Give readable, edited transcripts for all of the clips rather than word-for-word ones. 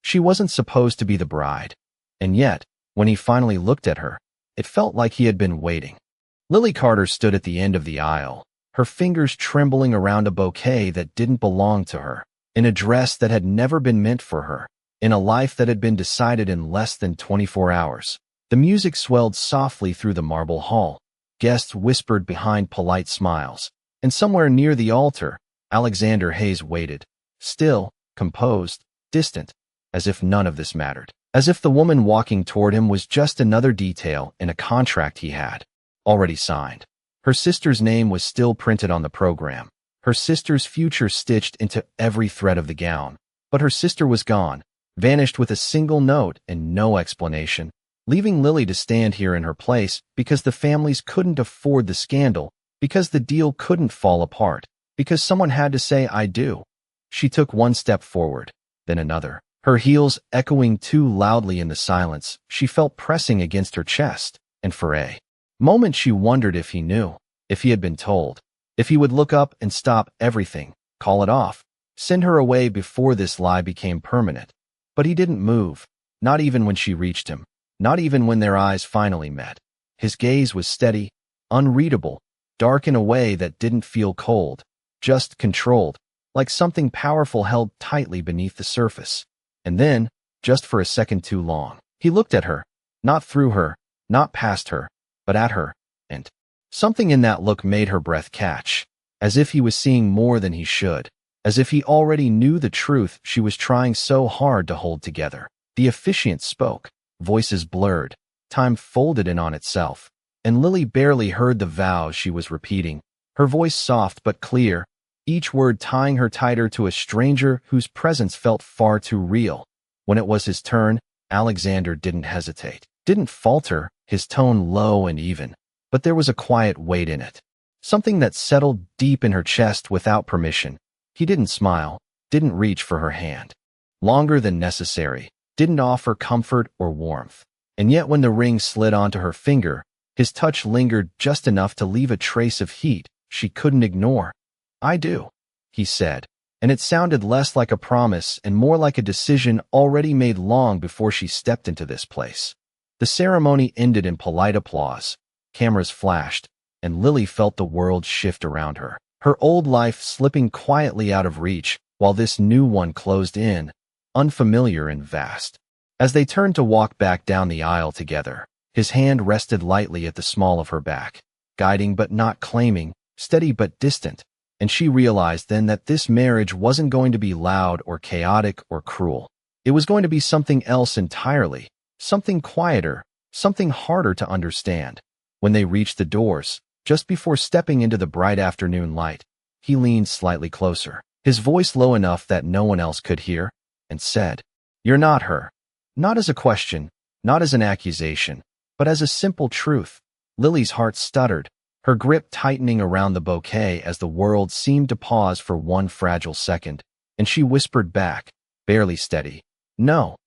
She wasn't supposed to be the bride. And yet, when he finally looked at her, it felt like he had been waiting. Lily Carter stood at the end of the aisle, her fingers trembling around a bouquet that didn't belong to her, in a dress that had never been meant for her, in a life that had been decided in less than 24 hours. The music swelled softly through the marble hall. Guests whispered behind polite smiles. And somewhere near the altar, Alexander Hayes waited, still, composed, distant, as if none of this mattered. As if the woman walking toward him was just another detail in a contract he had already signed. Her sister's name was still printed on the program, her sister's future stitched into every thread of the gown. But her sister was gone, vanished with a single note and no explanation, leaving Lily to stand here in her place because the families couldn't afford the scandal, because the deal couldn't fall apart, because someone had to say "I do." She took one step forward, then another, her heels echoing too loudly in the silence she felt pressing against her chest, and for a moment she wondered if he knew, if he had been told, if he would look up and stop everything, call it off, send her away before this lie became permanent. But he didn't move, not even when she reached him, not even when their eyes finally met. His gaze was steady, unreadable, dark in a way that didn't feel cold, just controlled, like something powerful held tightly beneath the surface. And then, just for a second too long, he looked at her, not through her, not past her, but at her, and something in that look made her breath catch, as if he was seeing more than he should, as if he already knew the truth she was trying so hard to hold together. The officiant spoke, voices blurred, time folded in on itself, and Lily barely heard the vows she was repeating, her voice soft but clear, each word tying her tighter to a stranger whose presence felt far too real. When it was his turn, Alexander didn't hesitate, didn't falter, his tone low and even, but there was a quiet weight in it, something that settled deep in her chest without permission. He didn't smile, didn't reach for her hand longer than necessary, didn't offer comfort or warmth. And yet when the ring slid onto her finger, his touch lingered just enough to leave a trace of heat she couldn't ignore. "I do," he said, and it sounded less like a promise and more like a decision already made long before she stepped into this place. The ceremony ended in polite applause. Cameras flashed, and Lily felt the world shift around her, her old life slipping quietly out of reach, while this new one closed in, unfamiliar and vast. As they turned to walk back down the aisle together, his hand rested lightly at the small of her back, guiding but not claiming, steady but distant, and she realized then that this marriage wasn't going to be loud or chaotic or cruel. It was going to be something else entirely, something quieter, something harder to understand. When they reached the doors, just before stepping into the bright afternoon light, he leaned slightly closer, his voice low enough that no one else could hear, and said, "You're not her." Not as a question, not as an accusation, but as a simple truth. Lily's heart stuttered, her grip tightening around the bouquet as the world seemed to pause for one fragile second, and she whispered back, barely steady, "No,"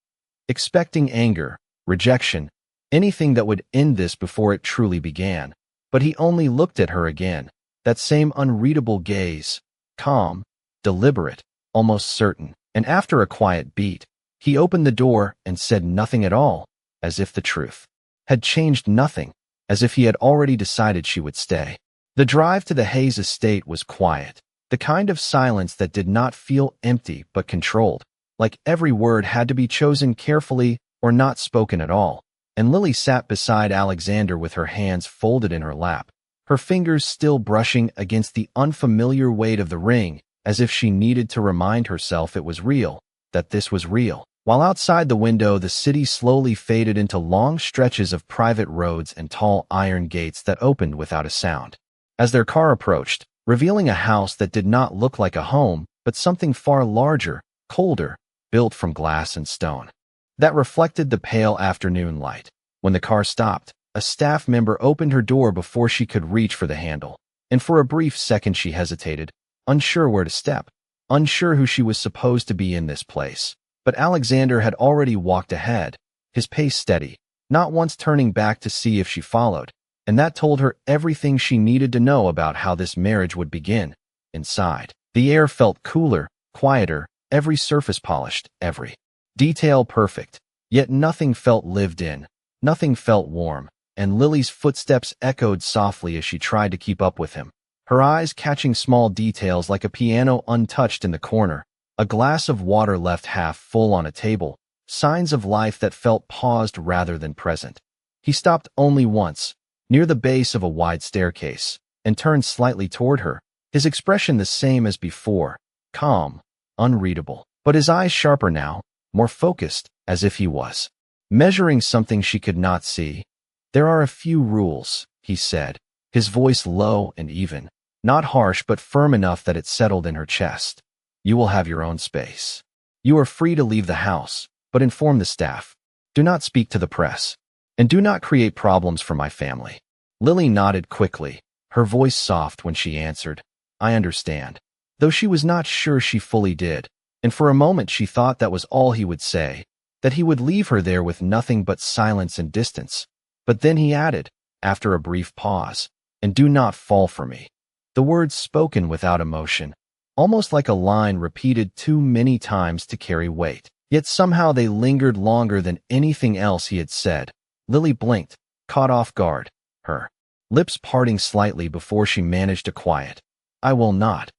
expecting anger, rejection, anything that would end this before it truly began. But he only looked at her again, that same unreadable gaze, calm, deliberate, almost certain, and after a quiet beat, he opened the door and said nothing at all, as if the truth had changed nothing, as if he had already decided she would stay. The drive to the Hayes estate was quiet, the kind of silence that did not feel empty but controlled, like every word had to be chosen carefully or not spoken at all. And Lily sat beside Alexander with her hands folded in her lap, her fingers still brushing against the unfamiliar weight of the ring, as if she needed to remind herself it was real, that this was real. While outside the window, the city slowly faded into long stretches of private roads and tall iron gates that opened without a sound. As their car approached, revealing a house that did not look like a home, but something far larger, colder, built from glass and stone, that reflected the pale afternoon light. When the car stopped, a staff member opened her door before she could reach for the handle, and for a brief second she hesitated, unsure where to step, unsure who she was supposed to be in this place. But Alexander had already walked ahead, his pace steady, not once turning back to see if she followed, and that told her everything she needed to know about how this marriage would begin. Inside, the air felt cooler, quieter, every surface polished, every Detail perfect, yet nothing felt lived in, nothing felt warm, and Lily's footsteps echoed softly as she tried to keep up with him, her eyes catching small details like a piano untouched in the corner, a glass of water left half full on a table, signs of life that felt paused rather than present. He stopped only once, near the base of a wide staircase, and turned slightly toward her, his expression the same as before, calm, unreadable, but his eyes sharper now, more focused, as if he was measuring something she could not see. "There are a few rules," he said, his voice low and even, not harsh but firm enough that it settled in her chest. "You will have your own space. You are free to leave the house, but inform the staff. Do not speak to the press. And do not create problems for my family." Lily nodded quickly, her voice soft when she answered, "I understand," though she was not sure she fully did, and for a moment she thought that was all he would say, that he would leave her there with nothing but silence and distance. But then he added, after a brief pause, "And do not fall for me." The words spoken without emotion, almost like a line repeated too many times to carry weight. Yet somehow they lingered longer than anything else he had said. Lily blinked, caught off guard, her lips parting slightly before she managed to quiet, "I will not,"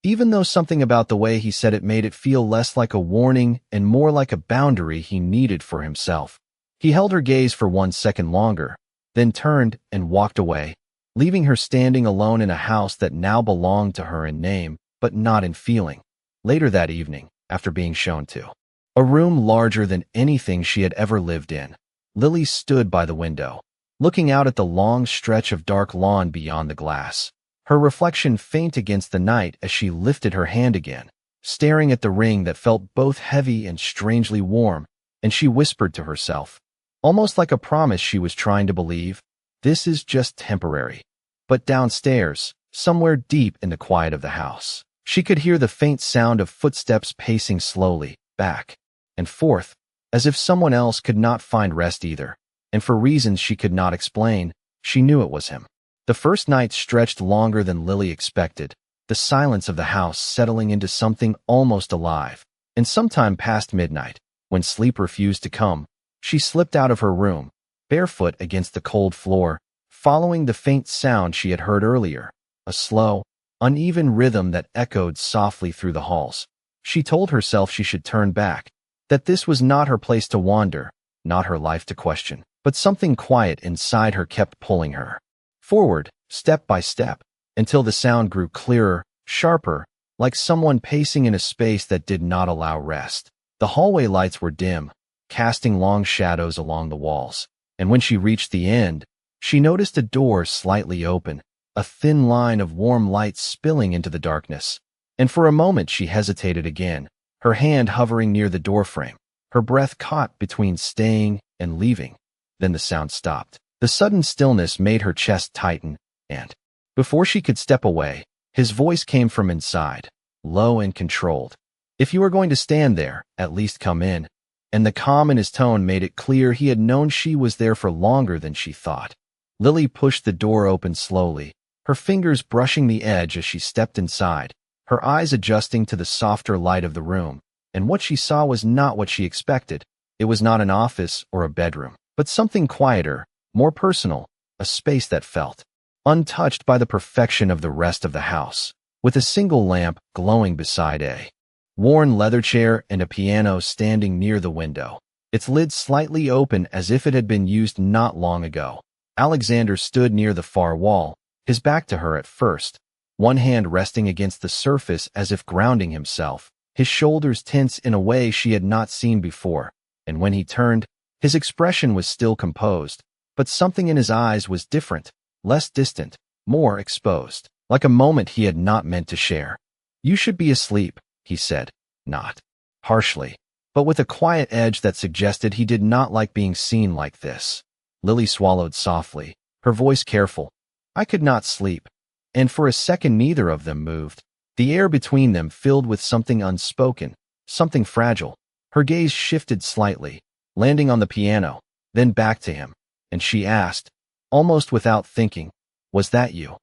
even though something about the way he said it made it feel less like a warning and more like a boundary he needed for himself. He held her gaze for 1 second longer, then turned and walked away, leaving her standing alone in a house that now belonged to her in name, but not in feeling. Later that evening, after being shown to a room larger than anything she had ever lived in, Lily stood by the window, looking out at the long stretch of dark lawn beyond the glass, her reflection faint against the night as she lifted her hand again, staring at the ring that felt both heavy and strangely warm, and she whispered to herself, almost like a promise she was trying to believe, "This is just temporary." But downstairs, somewhere deep in the quiet of the house, she could hear the faint sound of footsteps pacing slowly, back and forth, as if someone else could not find rest either, and for reasons she could not explain, she knew it was him. The first night stretched longer than Lily expected, the silence of the house settling into something almost alive, and sometime past midnight, when sleep refused to come, she slipped out of her room, barefoot against the cold floor, following the faint sound she had heard earlier, a slow, uneven rhythm that echoed softly through the halls. She told herself she should turn back, that this was not her place to wander, not her life to question, but something quiet inside her kept pulling her forward, step by step, until the sound grew clearer, sharper, like someone pacing in a space that did not allow rest. The hallway lights were dim, casting long shadows along the walls, and when she reached the end, she noticed a door slightly open, a thin line of warm light spilling into the darkness, and for a moment she hesitated again, her hand hovering near the doorframe, her breath caught between staying and leaving. Then the sound stopped. The sudden stillness made her chest tighten, and before she could step away, his voice came from inside, low and controlled. "If you are going to stand there, at least come in." And the calm in his tone made it clear he had known she was there for longer than she thought. Lily pushed the door open slowly, her fingers brushing the edge as she stepped inside, her eyes adjusting to the softer light of the room, and what she saw was not what she expected. It was not an office or a bedroom, but something quieter, more personal, a space that felt untouched by the perfection of the rest of the house, with a single lamp glowing beside a worn leather chair and a piano standing near the window, its lid slightly open as if it had been used not long ago. Alexander stood near the far wall, his back to her at first, one hand resting against the surface as if grounding himself, his shoulders tense in a way she had not seen before, and when he turned, his expression was still composed, but something in his eyes was different, less distant, more exposed, like a moment he had not meant to share. "You should be asleep," he said, not harshly, but with a quiet edge that suggested he did not like being seen like this. Lily swallowed softly, her voice careful. "I could not sleep." And for a second neither of them moved, the air between them filled with something unspoken, something fragile. Her gaze shifted slightly, landing on the piano, then back to him, and she asked, almost without thinking, "Was that you?"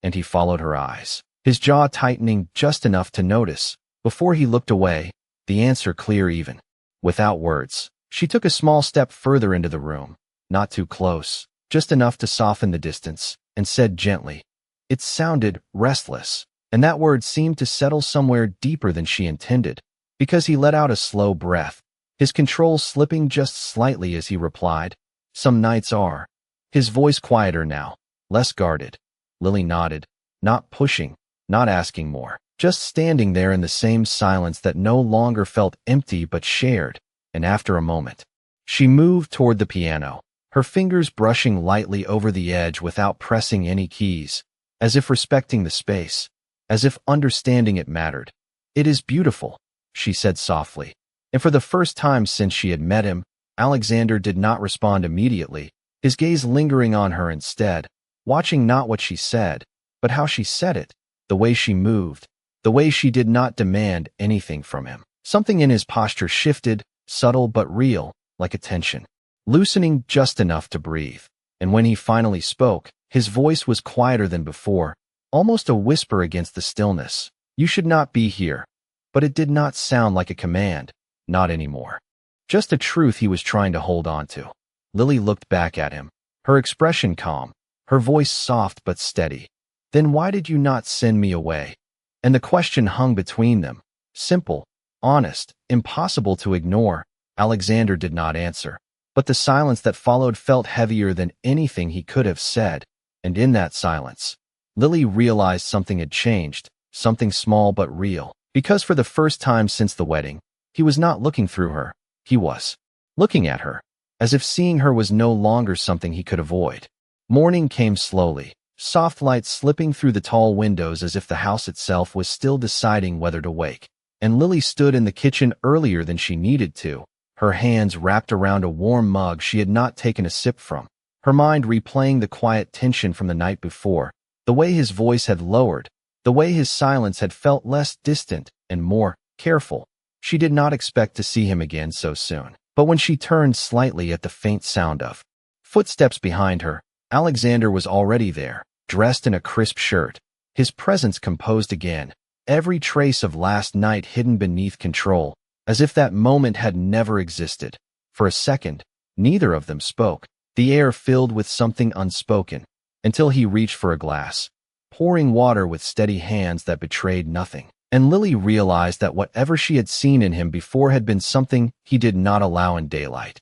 And he followed her eyes, his jaw tightening just enough to notice, before he looked away, the answer clear even. Without words, she took a small step further into the room, not too close, just enough to soften the distance, and said gently. It sounded restless, and that word seemed to settle somewhere deeper than she intended, because he let out a slow breath, his control slipping just slightly as he replied, "Some nights are." His voice quieter now, less guarded. Lily nodded, not pushing, not asking more, just standing there in the same silence that no longer felt empty but shared, and after a moment, she moved toward the piano, her fingers brushing lightly over the edge without pressing any keys, as if respecting the space, as if understanding it mattered. "It is beautiful," she said softly, and for the first time since she had met him, Alexander did not respond immediately, his gaze lingering on her instead, watching not what she said, but how she said it, the way she moved, the way she did not demand anything from him. Something in his posture shifted, subtle but real, like a tension, loosening just enough to breathe. And when he finally spoke, his voice was quieter than before, almost a whisper against the stillness. "You should not be here." But it did not sound like a command, not anymore. Just a truth he was trying to hold on to. Lily looked back at him, her expression calm, her voice soft but steady. "Then why did you not send me away?" And the question hung between them, simple, honest, impossible to ignore. Alexander did not answer, but the silence that followed felt heavier than anything he could have said, and in that silence, Lily realized something had changed, something small but real, because for the first time since the wedding, he was not looking through her, he was looking at her, as if seeing her was no longer something he could avoid. Morning came slowly, soft light slipping through the tall windows as if the house itself was still deciding whether to wake. And Lily stood in the kitchen earlier than she needed to, her hands wrapped around a warm mug she had not taken a sip from, her mind replaying the quiet tension from the night before, the way his voice had lowered, the way his silence had felt less distant and more careful. She did not expect to see him again so soon, but when she turned slightly at the faint sound of footsteps behind her, Alexander was already there, dressed in a crisp shirt, his presence composed again, every trace of last night hidden beneath control, as if that moment had never existed. For a second, neither of them spoke, the air filled with something unspoken, until he reached for a glass, pouring water with steady hands that betrayed nothing. And Lily realized that whatever she had seen in him before had been something he did not allow in daylight.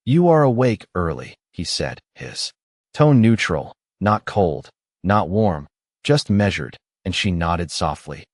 "You are awake early," he said, his tone neutral, not cold, not warm, just measured, and she nodded softly.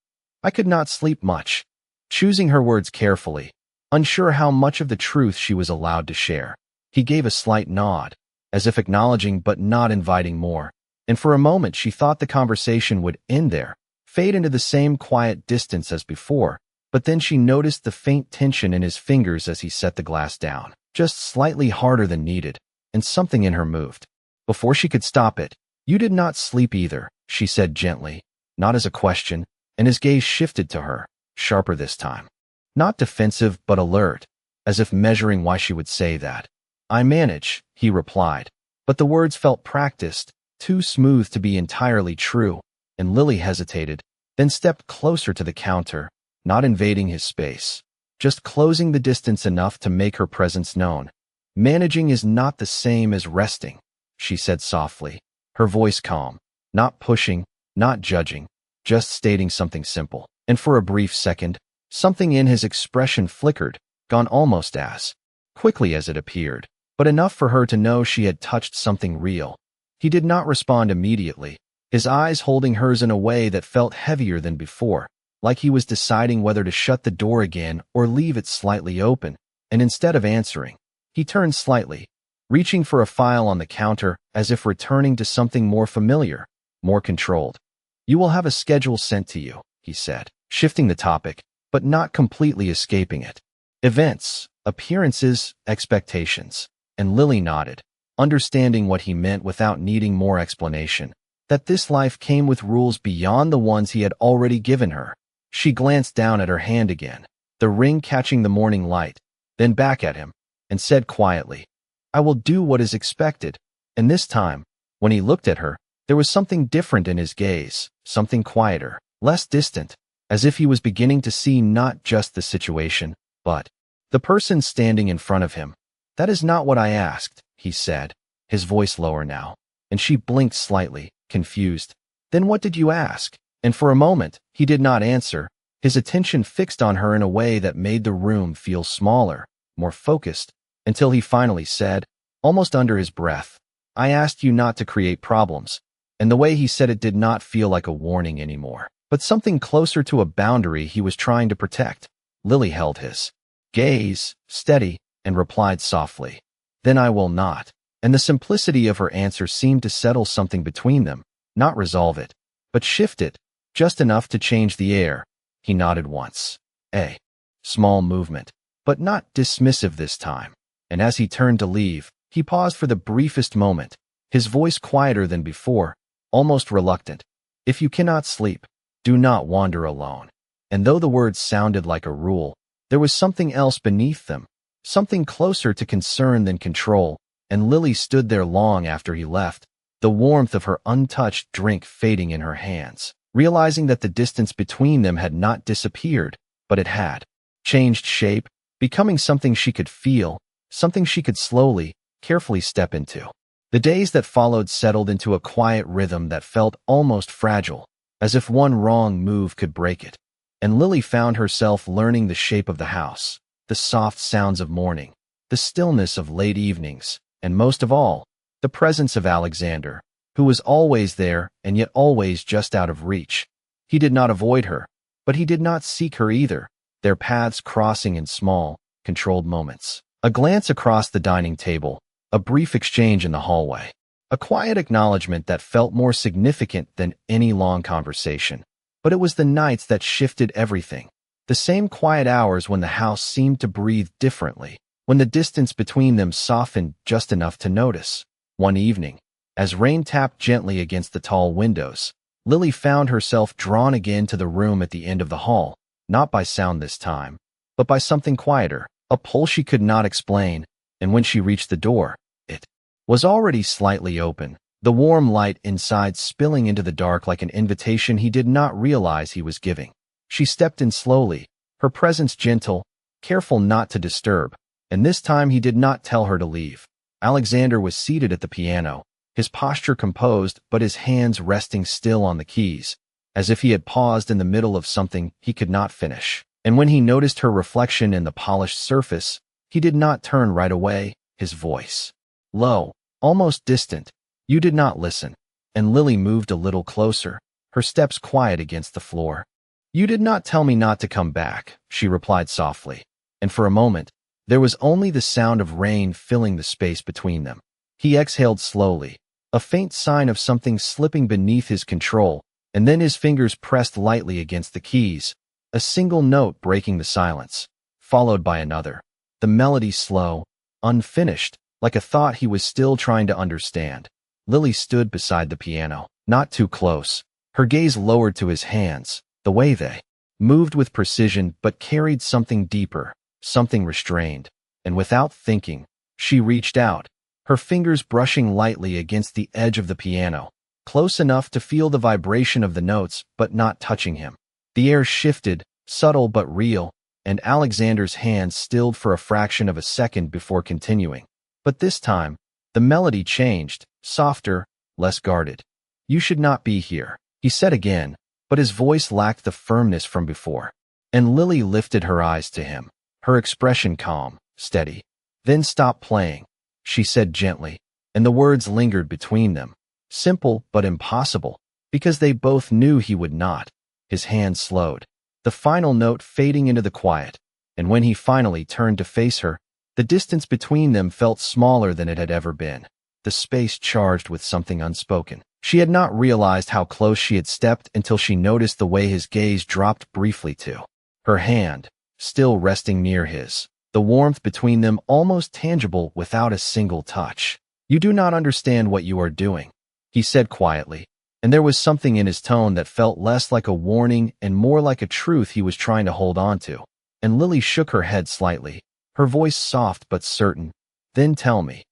"I could not sleep much," choosing her words carefully, unsure how much of the truth she was allowed to share. He gave a slight nod, as if acknowledging but not inviting more, and for a moment she thought the conversation would end there, fade into the same quiet distance as before, but then she noticed the faint tension in his fingers as he set the glass down, just slightly harder than needed, and something in her moved. Before she could stop it, "You did not sleep either," she said gently, not as a question, and his gaze shifted to her, sharper this time. Not defensive but alert, as if measuring why she would say that. "I manage," he replied, but the words felt practiced, too smooth to be entirely true, and Lily hesitated, then stepped closer to the counter, not invading his space, just closing the distance enough to make her presence known. "Managing is not the same as resting," she said softly, her voice calm, not pushing, not judging, just stating something simple. And for a brief second, something in his expression flickered, gone almost as quickly as it appeared, but enough for her to know she had touched something real. He did not respond immediately, his eyes holding hers in a way that felt heavier than before, like he was deciding whether to shut the door again or leave it slightly open, and instead of answering, he turned slightly, reaching for a file on the counter as if returning to something more familiar, more controlled. "You will have a schedule sent to you," he said, shifting the topic, but not completely escaping it. "Events, appearances, expectations." And Lily nodded, understanding what he meant without needing more explanation, that this life came with rules beyond the ones he had already given her. She glanced down at her hand again, the ring catching the morning light, then back at him, and said quietly, "I will do what is expected." And this time, when he looked at her, there was something different in his gaze, something quieter, less distant, as if he was beginning to see not just the situation, but The person standing in front of him. "That is not what I asked," he said, his voice lower now, and she blinked slightly, confused. "Then what did you ask?" And for a moment, he did not answer, his attention fixed on her in a way that made the room feel smaller, more focused, until he finally said, almost under his breath, "I asked you not to create problems." And the way he said it did not feel like a warning anymore, but something closer to a boundary he was trying to protect. Lily held his gaze steady and replied softly, "Then I will not." And the simplicity of her answer seemed to settle something between them, not resolve it, but shift it, just enough to change the air. He nodded once. A small movement, but not dismissive this time. And as he turned to leave, he paused for the briefest moment, his voice quieter than before, almost reluctant. "If you cannot sleep, do not wander alone." And though the words sounded like a rule, there was something else beneath them, something closer to concern than control, and Lily stood there long after he left, the warmth of her untouched drink fading in her hands, realizing that the distance between them had not disappeared, but it had changed shape, becoming something she could feel, something she could slowly, carefully step into. The days that followed settled into a quiet rhythm that felt almost fragile, as if one wrong move could break it. And Lily found herself learning the shape of the house, the soft sounds of morning, the stillness of late evenings, and most of all, the presence of Alexander, who was always there and yet always just out of reach. He did not avoid her, but he did not seek her either, their paths crossing in small, controlled moments. A glance across the dining table, a brief exchange in the hallway, a quiet acknowledgement that felt more significant than any long conversation. But it was the nights that shifted everything. The same quiet hours when the house seemed to breathe differently, when the distance between them softened just enough to notice. One evening, as rain tapped gently against the tall windows, Lily found herself drawn again to the room at the end of the hall, not by sound this time, but by something quieter, a pull she could not explain, and when she reached the door, it was already slightly open, the warm light inside spilling into the dark like an invitation he did not realize he was giving. She stepped in slowly, her presence gentle, careful not to disturb, and this time he did not tell her to leave. Alexander was seated at the piano, his posture composed but his hands resting still on the keys, as if he had paused in the middle of something he could not finish. And when he noticed her reflection in the polished surface, he did not turn right away, his voice low, almost distant. "You did not listen." And Lily moved a little closer, her steps quiet against the floor. "You did not tell me not to come back," she replied softly, and for a moment, there was only the sound of rain filling the space between them. He exhaled slowly, a faint sign of something slipping beneath his control, and then his fingers pressed lightly against the keys, a single note breaking the silence, followed by another, the melody slow, unfinished, like a thought he was still trying to understand. Lily stood beside the piano, not too close, her gaze lowered to his hands, the way they moved with precision but carried something deeper, something restrained, and without thinking, she reached out, her fingers brushing lightly against the edge of the piano, close enough to feel the vibration of the notes but not touching him. The air shifted, subtle but real, and Alexander's hands stilled for a fraction of a second before continuing. But this time, the melody changed, softer, less guarded. "You should not be here," he said again, but his voice lacked the firmness from before. And Lily lifted her eyes to him, her expression calm, steady. "Then stop playing," she said gently, and the words lingered between them, simple but impossible, because they both knew he would not. His hand slowed, the final note fading into the quiet, and when he finally turned to face her, the distance between them felt smaller than it had ever been, the space charged with something unspoken. She had not realized how close she had stepped until she noticed the way his gaze dropped briefly to her hand, still resting near his, the warmth between them almost tangible without a single touch. "You do not understand what you are doing," he said quietly, and there was something in his tone that felt less like a warning and more like a truth he was trying to hold on to. And Lily shook her head slightly, her voice soft but certain. "Then tell me."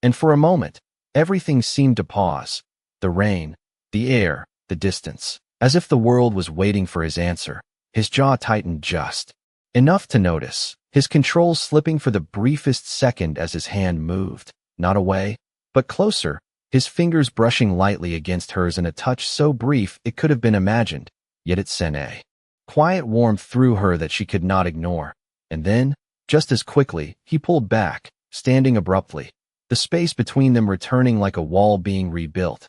And for a moment, everything seemed to pause. The rain, the air, the distance, as if the world was waiting for his answer. His jaw tightened just Enough to notice, his control slipping for the briefest second as his hand moved, not away, but closer, his fingers brushing lightly against hers in a touch so brief it could have been imagined, yet it sent a quiet warmth through her that she could not ignore. And then, just as quickly, he pulled back, standing abruptly, the space between them returning like a wall being rebuilt.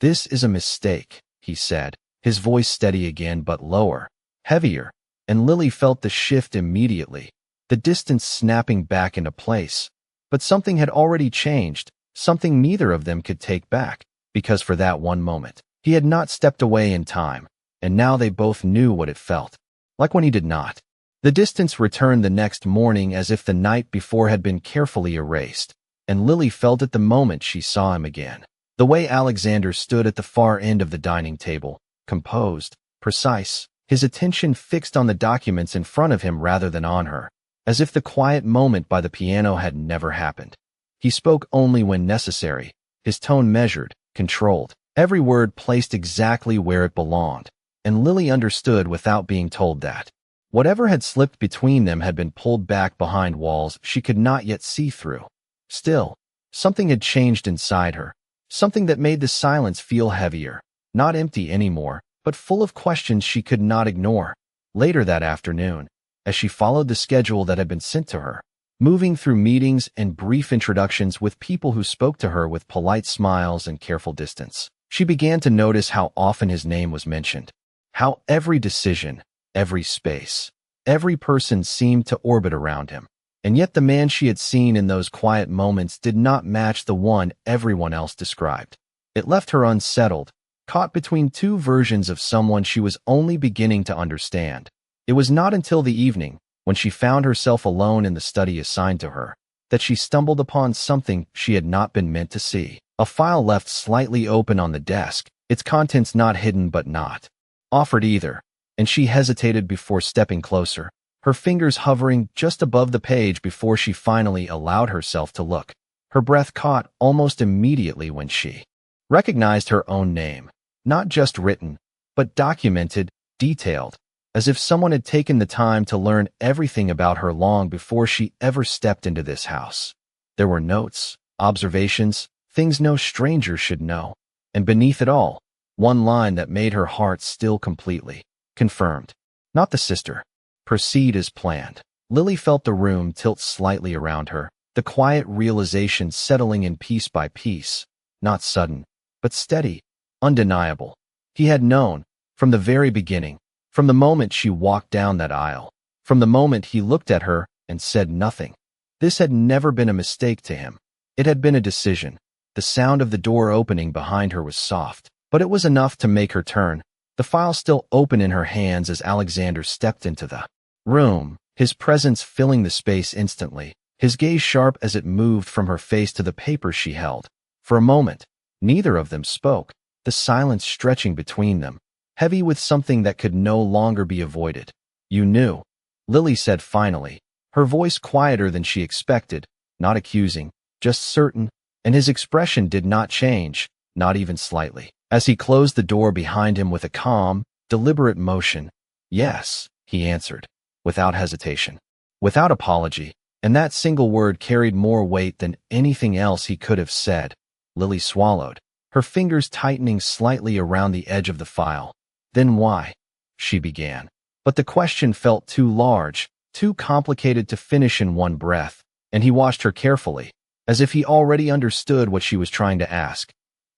"This is a mistake," he said, his voice steady again but lower, heavier, and Lily felt the shift immediately, the distance snapping back into place. But something had already changed, something neither of them could take back, because for that one moment, he had not stepped away in time, and now they both knew what it felt like when he did not. The distance returned the next morning as if the night before had been carefully erased, and Lily felt it the moment she saw him again. The way Alexander stood at the far end of the dining table, composed, precise, his attention fixed on the documents in front of him rather than on her, as if the quiet moment by the piano had never happened. He spoke only when necessary, his tone measured, controlled, every word placed exactly where it belonged, and Lily understood without being told that whatever had slipped between them had been pulled back behind walls she could not yet see through. Still, something had changed inside her, something that made the silence feel heavier, not empty anymore, but full of questions she could not ignore. Later that afternoon, as she followed the schedule that had been sent to her, moving through meetings and brief introductions with people who spoke to her with polite smiles and careful distance, she began to notice how often his name was mentioned, how every decision, every space, every person seemed to orbit around him. And yet the man she had seen in those quiet moments did not match the one everyone else described. It left her unsettled, caught between two versions of someone she was only beginning to understand. It was not until the evening, when she found herself alone in the study assigned to her, that she stumbled upon something she had not been meant to see. A file left slightly open on the desk, its contents not hidden but not offered either, and she hesitated before stepping closer, her fingers hovering just above the page before she finally allowed herself to look. Her breath caught almost immediately when she recognized her own name, not just written, but documented, detailed, as if someone had taken the time to learn everything about her long before she ever stepped into this house. There were notes, observations, things no stranger should know, and beneath it all, one line that made her heart still completely. Confirmed. Not the sister. Proceed as planned. Lily felt the room tilt slightly around her, the quiet realization settling in piece by piece, not sudden, but steady, undeniable. He had known, from the very beginning, from the moment she walked down that aisle, from the moment he looked at her and said nothing. This had never been a mistake to him. It had been a decision. The sound of the door opening behind her was soft, but it was enough to make her turn, the file still open in her hands as Alexander stepped into the room, his presence filling the space instantly, his gaze sharp as it moved from her face to the paper she held. For a moment, neither of them spoke, the silence stretching between them, heavy with something that could no longer be avoided. "You knew," Lily said finally, her voice quieter than she expected, not accusing, just certain, and his expression did not change, not even slightly, as he closed the door behind him with a calm, deliberate motion. "Yes," he answered, without hesitation, without apology, and that single word carried more weight than anything else he could have said. Lily swallowed, her fingers tightening slightly around the edge of the file. "Then why?" she began. But the question felt too large, too complicated to finish in one breath, and he watched her carefully, as if he already understood what she was trying to ask.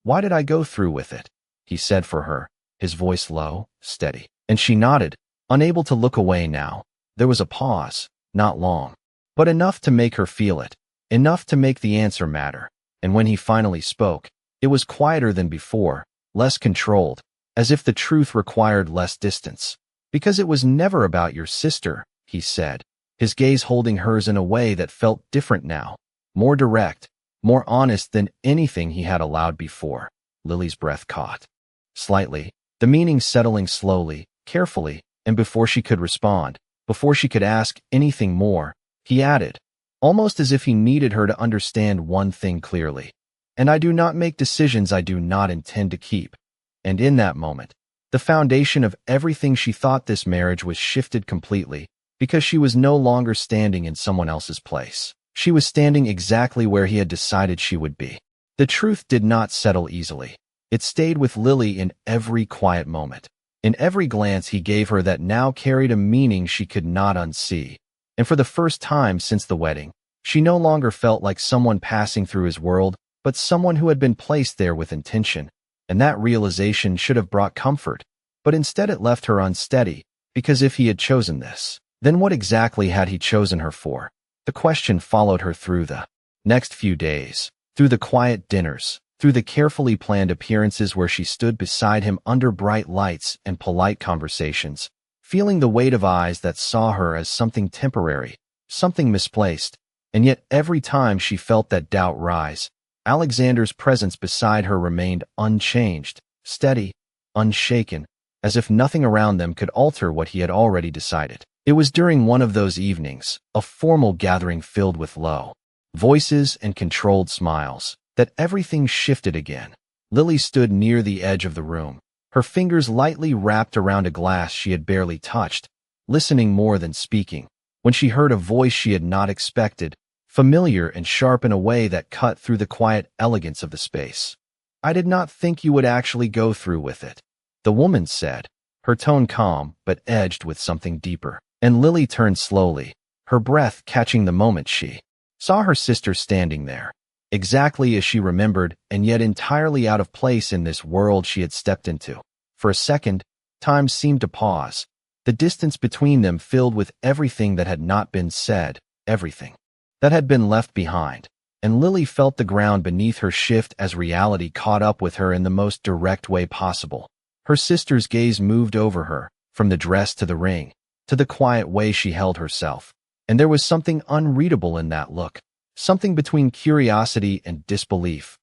"Why did I go through with it?" he said for her, his voice low, steady. And she nodded, unable to look away now. There was a pause, not long, but enough to make her feel it, enough to make the answer matter. And when he finally spoke, it was quieter than before, less controlled, as if the truth required less distance. "Because it was never about your sister," he said, his gaze holding hers in a way that felt different now, more direct, more honest than anything he had allowed before. Lily's breath caught slightly, the meaning settling slowly, carefully, and before she could respond, before she could ask anything more, he added, almost as if he needed her to understand one thing clearly. "And I do not make decisions I do not intend to keep." And in that moment, the foundation of everything she thought this marriage was shifted completely. because she was no longer standing in someone else's place. She was standing exactly where he had decided she would be. The truth did not settle easily. It stayed with Lily in every quiet moment. In every glance he gave her that now carried a meaning she could not unsee. And for the first time since the wedding, she no longer felt like someone passing through his world, but someone who had been placed there with intention. And that realization should have brought comfort, but instead it left her unsteady, because if he had chosen this, then what exactly had he chosen her for? The question followed her through the next few days, through the quiet dinners, through the carefully planned appearances where she stood beside him under bright lights and polite conversations, feeling the weight of eyes that saw her as something temporary, something misplaced. And yet every time she felt that doubt rise, Alexander's presence beside her remained unchanged, steady, unshaken, as if nothing around them could alter what he had already decided. It was during one of those evenings, a formal gathering filled with low voices and controlled smiles, that everything shifted again. Lily stood near the edge of the room, her fingers lightly wrapped around a glass she had barely touched, listening more than speaking, when she heard a voice she had not expected, familiar and sharp in a way that cut through the quiet elegance of the space. "I did not think you would actually go through with it," the woman said, her tone calm but edged with something deeper. And Lily turned slowly, her breath catching the moment she saw her sister standing there, exactly as she remembered and yet entirely out of place in this world she had stepped into. For a second, time seemed to pause, the distance between them filled with everything that had not been said, everything that had been left behind, and Lily felt the ground beneath her shift as reality caught up with her in the most direct way possible. Her sister's gaze moved over her, from the dress to the ring, to the quiet way she held herself, and there was something unreadable in that look, something between curiosity and disbelief.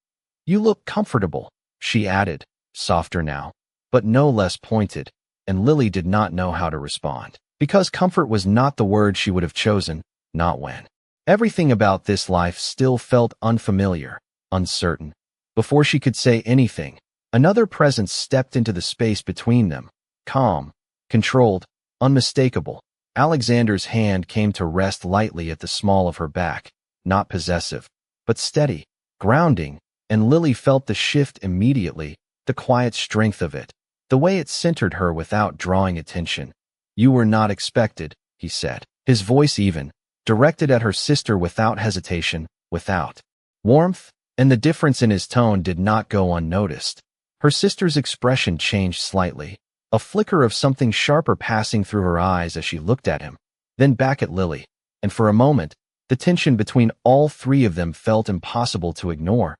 "You look comfortable," she added, softer now, but no less pointed, and Lily did not know how to respond, because comfort was not the word she would have chosen, not when everything about this life still felt unfamiliar, uncertain. Before she could say anything, another presence stepped into the space between them, calm, controlled, unmistakable. Alexander's hand came to rest lightly at the small of her back, not possessive, but steady, grounding, and Lily felt the shift immediately, the quiet strength of it, the way it centered her without drawing attention. "You were not expected," he said, his voice even, directed at her sister without hesitation, without warmth, and the difference in his tone did not go unnoticed. Her sister's expression changed slightly, a flicker of something sharper passing through her eyes as she looked at him, then back at Lily, and for a moment, the tension between all three of them felt impossible to ignore.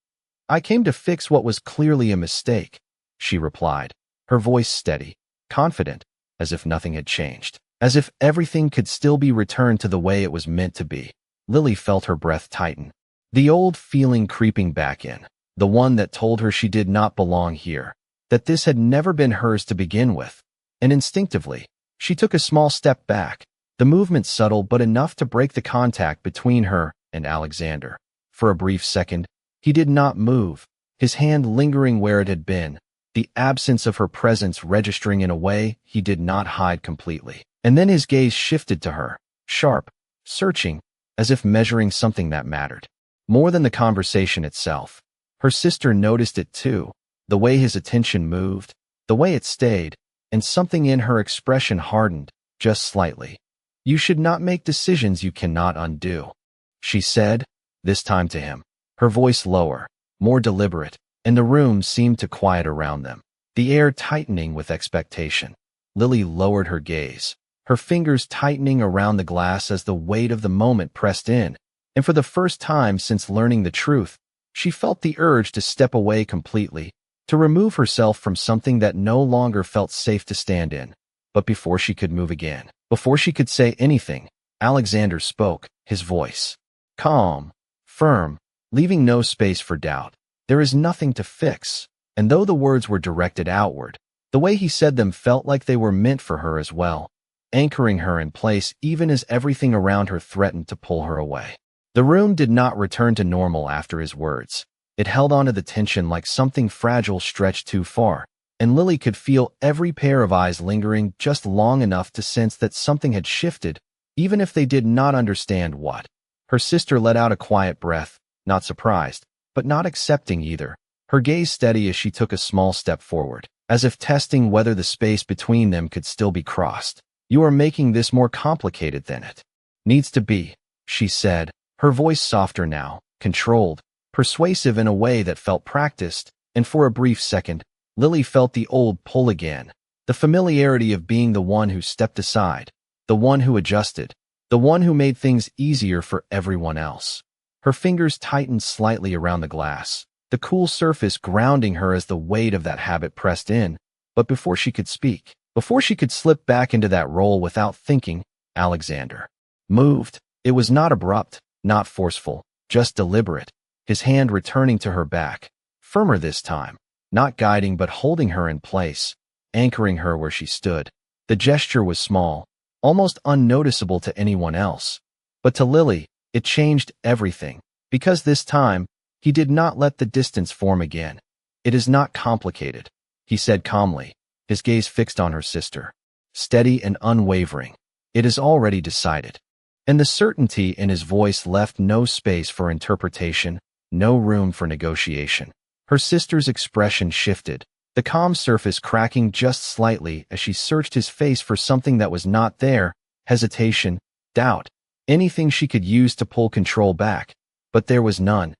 "I came to fix what was clearly a mistake," she replied, her voice steady, confident, as if nothing had changed, as if everything could still be returned to the way it was meant to be. Lily felt her breath tighten, the old feeling creeping back in, the one that told her she did not belong here, that this had never been hers to begin with, and instinctively, she took a small step back, the movement subtle but enough to break the contact between her and Alexander. For a brief second, he did not move, his hand lingering where it had been, the absence of her presence registering in a way he did not hide completely. And then his gaze shifted to her, sharp, searching, as if measuring something that mattered. More than the conversation itself. Her sister noticed it too, the way his attention moved, the way it stayed, and something in her expression hardened, just slightly. "You should not make decisions you cannot undo," she said, this time to him, her voice lower, more deliberate, and the room seemed to quiet around them, the air tightening with expectation. Lily lowered her gaze, her fingers tightening around the glass as the weight of the moment pressed in, and for the first time since learning the truth, she felt the urge to step away completely, to remove herself from something that no longer felt safe to stand in. But before she could move again, before she could say anything, Alexander spoke, his voice calm, firm, leaving no space for doubt. "There is nothing to fix," and though the words were directed outward, the way he said them felt like they were meant for her as well, anchoring her in place even as everything around her threatened to pull her away. The room did not return to normal after his words. It held onto the tension like something fragile stretched too far, and Lily could feel every pair of eyes lingering just long enough to sense that something had shifted, even if they did not understand what. Her sister let out a quiet breath, not surprised, but not accepting either, her gaze steady as she took a small step forward, as if testing whether the space between them could still be crossed. "You are making this more complicated than it needs to be," she said, her voice softer now, controlled, persuasive in a way that felt practiced, and for a brief second, Lily felt the old pull again, the familiarity of being the one who stepped aside, the one who adjusted, the one who made things easier for everyone else. Her fingers tightened slightly around the glass, the cool surface grounding her as the weight of that habit pressed in, but before she could speak, before she could slip back into that role without thinking, Alexander moved. It was not abrupt, not forceful, just deliberate, his hand returning to her back, firmer this time, not guiding but holding her in place, anchoring her where she stood. The gesture was small, almost unnoticeable to anyone else, but to Lily, it changed everything, because this time, he did not let the distance form again. "It is not complicated," he said calmly, his gaze fixed on her sister, steady and unwavering. "It is already decided." And the certainty in his voice left no space for interpretation, no room for negotiation. Her sister's expression shifted, the calm surface cracking just slightly as she searched his face for something that was not there, hesitation, doubt, anything she could use to pull control back. But there was none.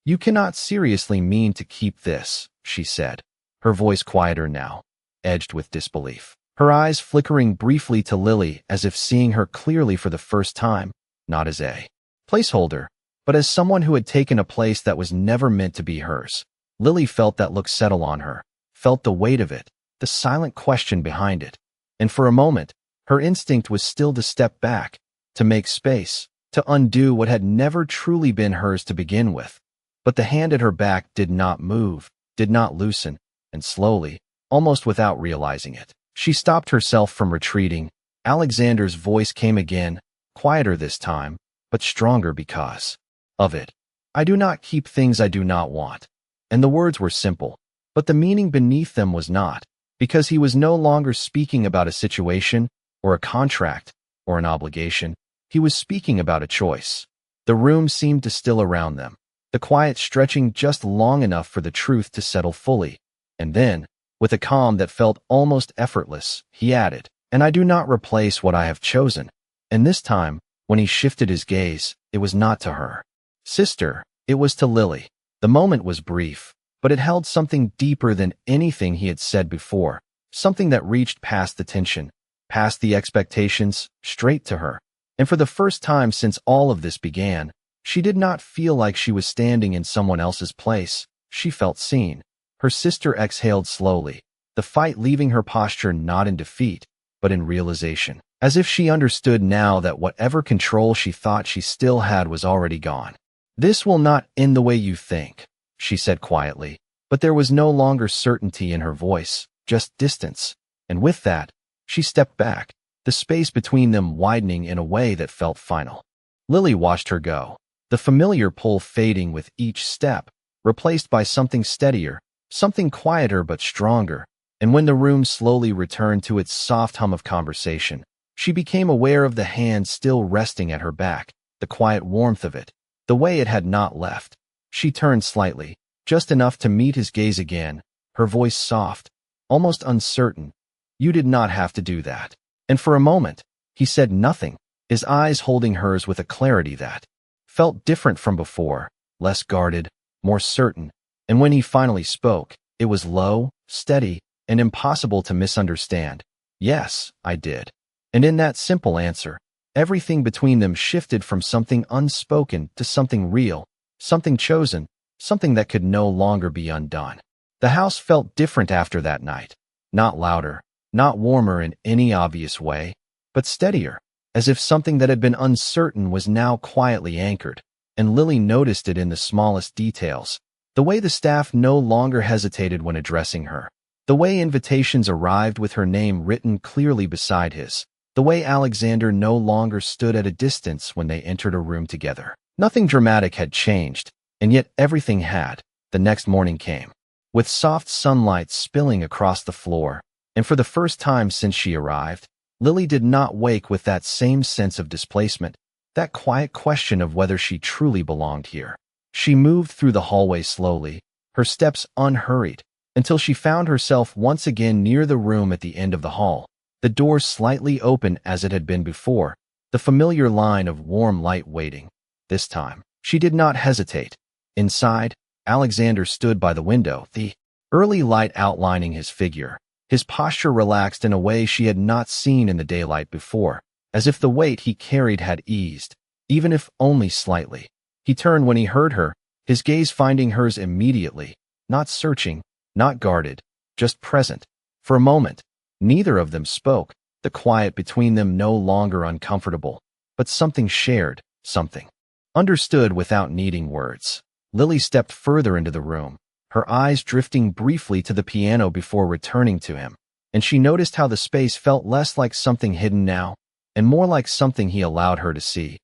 "You cannot seriously mean to keep this," she said, her voice quieter now, edged with disbelief. Her eyes flickering briefly to Lily as if seeing her clearly for the first time, not as a placeholder, but as someone who had taken a place that was never meant to be hers. Lily felt that look settle on her, felt the weight of it, the silent question behind it, and for a moment, her instinct was still to step back, to make space, to undo what had never truly been hers to begin with. But the hand at her back did not move, did not loosen, and slowly, almost without realizing it, she stopped herself from retreating. Alexander's voice came again, quieter this time, but stronger because of it. "I do not keep things I do not want." And the words were simple, but the meaning beneath them was not, because he was no longer speaking about a situation, or a contract, or an obligation. He was speaking about a choice. The room seemed to still around them, the quiet stretching just long enough for the truth to settle fully. And then, with a calm that felt almost effortless, he added, "And I do not replace what I have chosen." And this time, when he shifted his gaze, it was not to her sister, it was to Lily. The moment was brief, but it held something deeper than anything he had said before, something that reached past the tension, past the expectations, straight to her. And for the first time since all of this began, she did not feel like she was standing in someone else's place. She felt seen. Her sister exhaled slowly, the fight leaving her posture not in defeat, but in realization, as if she understood now that whatever control she thought she still had was already gone. "This will not end the way you think," she said quietly, but there was no longer certainty in her voice, just distance. And with that, she stepped back, the space between them widening in a way that felt final. Lily watched her go, the familiar pull fading with each step, replaced by something steadier, something quieter but stronger. And when the room slowly returned to its soft hum of conversation, she became aware of the hand still resting at her back, the quiet warmth of it, the way it had not left. She turned slightly, just enough to meet his gaze again, her voice soft, almost uncertain. "You did not have to do that." And for a moment, he said nothing, his eyes holding hers with a clarity that felt different from before, less guarded, more certain. And when he finally spoke, it was low, steady, and impossible to misunderstand. "Yes, I did." And in that simple answer, everything between them shifted from something unspoken to something real, something chosen, something that could no longer be undone. The house felt different after that night, not louder, not warmer in any obvious way, but steadier, as if something that had been uncertain was now quietly anchored. And Lily noticed it in the smallest details, the way the staff no longer hesitated when addressing her, the way invitations arrived with her name written clearly beside his, the way Alexander no longer stood at a distance when they entered a room together. Nothing dramatic had changed, and yet everything had. The next morning came, with soft sunlight spilling across the floor, and for the first time since she arrived, Lily did not wake with that same sense of displacement, that quiet question of whether she truly belonged here. She moved through the hallway slowly, her steps unhurried, until she found herself once again near the room at the end of the hall. The door slightly open as it had been before, the familiar line of warm light waiting. This time, she did not hesitate. Inside, Alexander stood by the window, the early light outlining his figure. His posture relaxed in a way she had not seen in the daylight before, as if the weight he carried had eased, even if only slightly. He turned when he heard her, his gaze finding hers immediately, not searching, not guarded, just present. For a moment, neither of them spoke, the quiet between them no longer uncomfortable, but something shared, something understood without needing words. Lily stepped further into the room, her eyes drifting briefly to the piano before returning to him, and she noticed how the space felt less like something hidden now, and more like something he allowed her to see.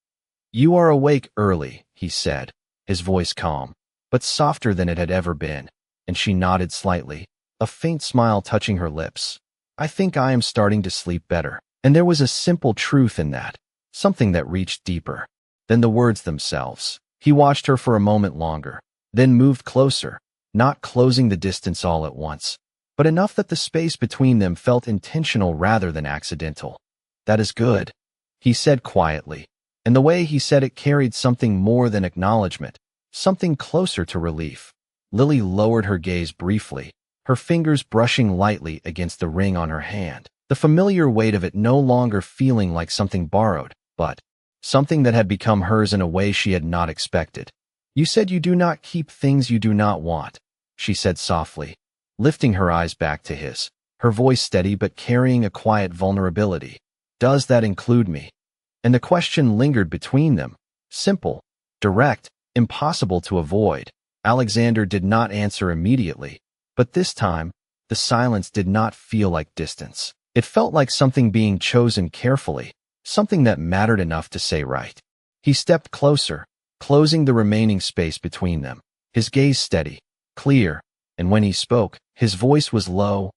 "You are awake early," he said, his voice calm, but softer than it had ever been, and she nodded slightly, a faint smile touching her lips. "I think I am starting to sleep better." And there was a simple truth in that, something that reached deeper than the words themselves. He watched her for a moment longer, then moved closer, not closing the distance all at once, but enough that the space between them felt intentional rather than accidental. "That is good," he said quietly, and the way he said it carried something more than acknowledgement, something closer to relief. Lily lowered her gaze briefly, her fingers brushing lightly against the ring on her hand, the familiar weight of it no longer feeling like something borrowed, but something that had become hers in a way she had not expected. "You said you do not keep things you do not want," she said softly, lifting her eyes back to his, her voice steady but carrying a quiet vulnerability. "Does that include me?" And the question lingered between them, simple, direct, impossible to avoid. Alexander did not answer immediately, but this time, the silence did not feel like distance. It felt like something being chosen carefully, something that mattered enough to say right. He stepped closer, closing the remaining space between them, his gaze steady, clear, and when he spoke, his voice was low,